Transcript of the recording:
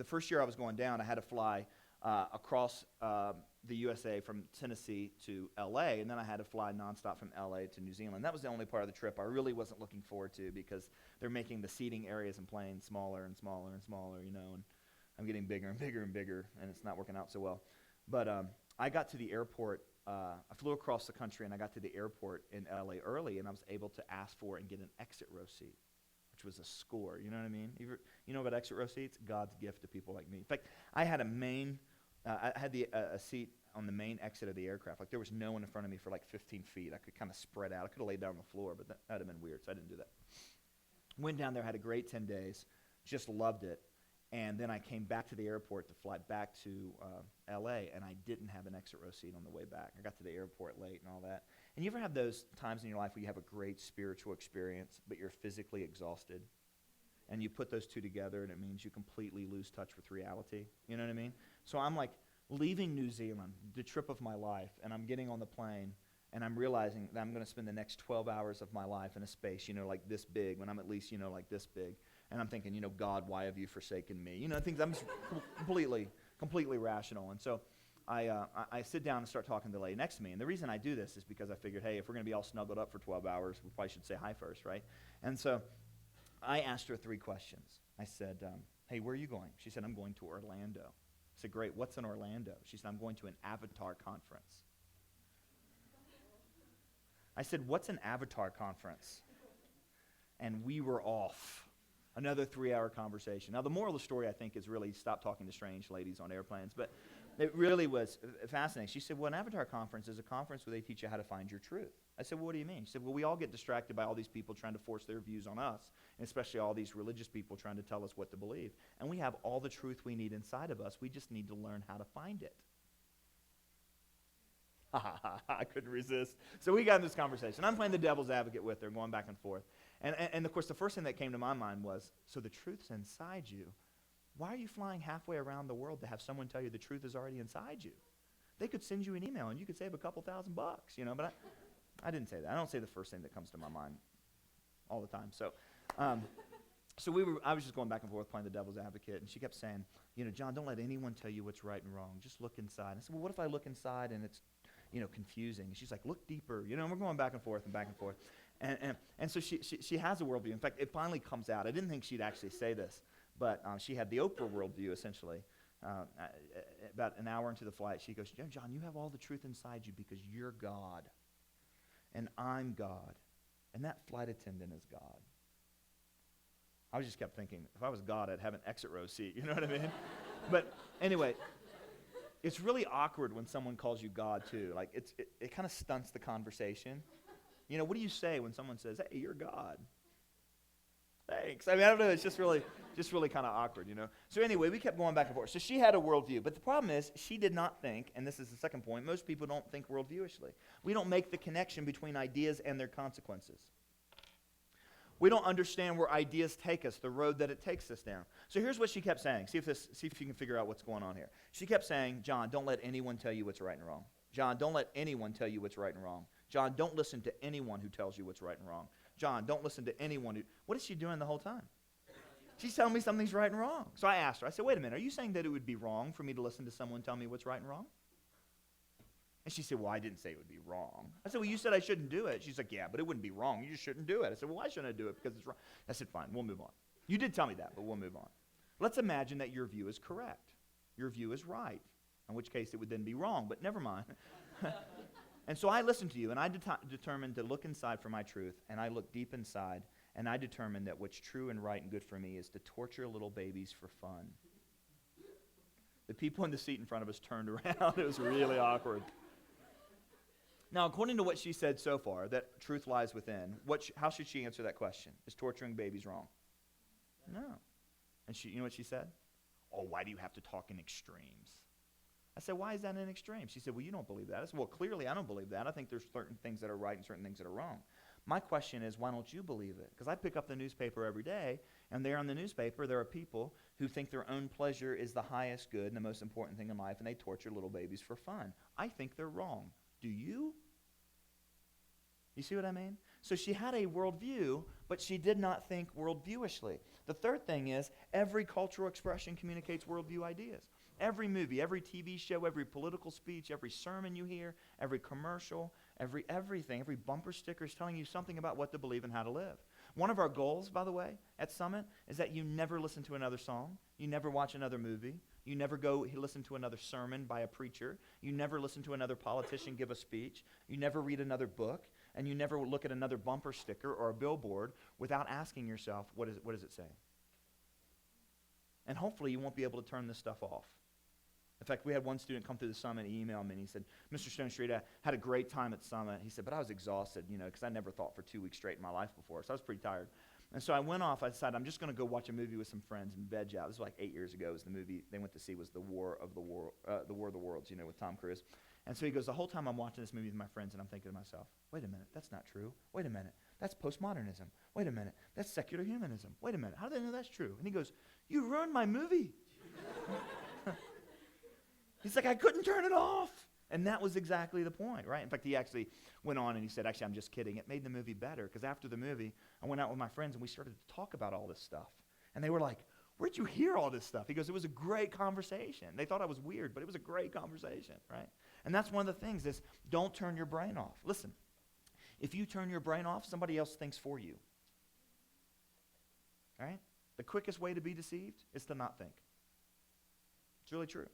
the first year I was going down, I had to fly across the USA from Tennessee to L.A., and then I had to fly nonstop from L.A. to New Zealand. That was the only part of the trip I really wasn't looking forward to because they're making the seating areas and planes smaller and smaller and smaller, and I'm getting bigger and bigger and bigger, and it's not working out so well. But I got to the airport. I flew across the country, and I got to the airport in L.A. early, and I was able to ask for and get an exit row seat, which was a score. You know what I mean? You know about exit row seats? God's gift to people like me. In fact, I had a seat on the main exit of the aircraft. Like, there was no one in front of me for like 15 feet. I could kind of spread out. I could have laid down on the floor, but that would have been weird, so I didn't do that. Went down there, had a great 10 days, just loved it. And then I came back to the airport to fly back to L.A., and I didn't have an exit row seat on the way back. I got to the airport late and all that. And you ever have those times in your life where you have a great spiritual experience, but you're physically exhausted? And you put those two together, and it means you completely lose touch with reality. You know what I mean? So I'm like leaving New Zealand, the trip of my life, and I'm getting on the plane, and I'm realizing that I'm going to spend the next 12 hours of my life in a space, like this big, when I'm at least, like this big. And I'm thinking, God, why have you forsaken me? Things I'm just completely rational. And so I sit down and start talking to the lady next to me. And the reason I do this is because I figured, hey, if we're going to be all snuggled up for 12 hours, we probably should say hi first, right? And so I asked her 3 questions. I said, hey, where are you going? She said, I'm going to Orlando. I said, great, what's in Orlando? She said, I'm going to an Avatar conference. I said, what's an Avatar conference? And we were off. Another 3-hour conversation. Now, the moral of the story, I think, is really stop talking to strange ladies on airplanes. But it really was fascinating. She said, well, an Avatar conference is a conference where they teach you how to find your truth. I said, well, what do you mean? She said, well, we all get distracted by all these people trying to force their views on us, and especially all these religious people trying to tell us what to believe. And we have all the truth we need inside of us. We just need to learn how to find it. I couldn't resist. So we got in this conversation. I'm playing the devil's advocate with her, going back and forth. And of course, the first thing that came to my mind was, so the truth's inside you. Why are you flying halfway around the world to have someone tell you the truth is already inside you? They could send you an email, and you could save a couple $1,000, but I didn't say that. I don't say the first thing that comes to my mind all the time. So I was just going back and forth playing the devil's advocate, and she kept saying, John, don't let anyone tell you what's right and wrong. Just look inside. I said, well, what if I look inside and it's confusing? And she's like, look deeper. And we're going back and forth and back and forth. And so she has a worldview. In fact, it finally comes out. I didn't think she'd actually say this, but she had the Oprah worldview, essentially. About an hour into the flight, she goes, John, you have all the truth inside you because you're God, and I'm God, and that flight attendant is God. I just kept thinking, if I was God, I'd have an exit row seat. You know what I mean? But anyway, it's really awkward when someone calls you God, too. Like, it kind of stunts the conversation. What do you say when someone says, hey, you're God? Thanks. I don't know. It's just really kind of awkward, So anyway, we kept going back and forth. So she had a worldview. But the problem is, she did not think, and this is the second point, most people don't think worldviewishly. We don't make the connection between ideas and their consequences. We don't understand where ideas take us, the road that it takes us down. So here's what she kept saying. See if you can figure out what's going on here. She kept saying, John, don't let anyone tell you what's right and wrong. John, don't let anyone tell you what's right and wrong. John, don't listen to anyone who tells you what's right and wrong. John, don't listen to anyone who... What is she doing the whole time? She's telling me something's right and wrong. So I asked her, I said, wait a minute, are you saying that it would be wrong for me to listen to someone tell me what's right and wrong? And she said, well, I didn't say it would be wrong. I said, well, you said I shouldn't do it. She's like, yeah, but it wouldn't be wrong. You just shouldn't do it. I said, well, why shouldn't I do it? Because it's wrong. I said, fine, we'll move on. You did tell me that, but we'll move on. Let's imagine that your view is correct. Your view is right, in which case it would then be wrong, but never mind. And so I listened to you, and I determined to look inside for my truth, and I looked deep inside, and I determined that what's true and right and good for me is to torture little babies for fun. The people in the seat in front of us turned around. It was really awkward. Now, according to what she said so far, that truth lies within, how should she answer that question? Is torturing babies wrong? No. And you know what she said? Oh, why do you have to talk in extremes? I said, why is that an extreme? She said, well, you don't believe that. I said, well, clearly I don't believe that. I think there's certain things that are right and certain things that are wrong. My question is, why don't you believe it? Because I pick up the newspaper every day, and there on the newspaper, there are people who think their own pleasure is the highest good and the most important thing in life, and they torture little babies for fun. I think they're wrong. Do you? You see what I mean? So she had a worldview, but she did not think worldviewishly. The third thing is every cultural expression communicates worldview ideas. Every movie, every TV show, every political speech, every sermon you hear, every commercial, everything, every bumper sticker is telling you something about what to believe and how to live. One of our goals, by the way, at Summit is that you never listen to another song, you never watch another movie, you never go listen to another sermon by a preacher, you never listen to another politician give a speech, you never read another book, and you never look at another bumper sticker or a billboard without asking yourself, what does it say? And hopefully you won't be able to turn this stuff off. In fact, we had one student come through the Summit, he emailed me, and he said, Mr. Stonestreet, I had a great time at Summit. He said, but I was exhausted, because I never thought for 2 weeks straight in my life before, so I was pretty tired. And so I went off, I decided I'm just going to go watch a movie with some friends and veg out. This was like 8 years ago. It was the movie they went to see was The War of the Worlds, with Tom Cruise. And so he goes, the whole time I'm watching this movie with my friends, and I'm thinking to myself, wait a minute, that's not true. Wait a minute, that's postmodernism. Wait a minute, that's secular humanism. Wait a minute, how do they know that's true? And he goes, you ruined my movie. He's like, I couldn't turn it off. And that was exactly the point, right? In fact, he actually went on and he said, actually, I'm just kidding. It made the movie better because after the movie, I went out with my friends and we started to talk about all this stuff. And they were like, where'd you hear all this stuff? He goes, it was a great conversation. They thought I was weird, but it was a great conversation, right? And that's one of the things is don't turn your brain off. Listen, if you turn your brain off, somebody else thinks for you. All right? The quickest way to be deceived is to not think. It's really true.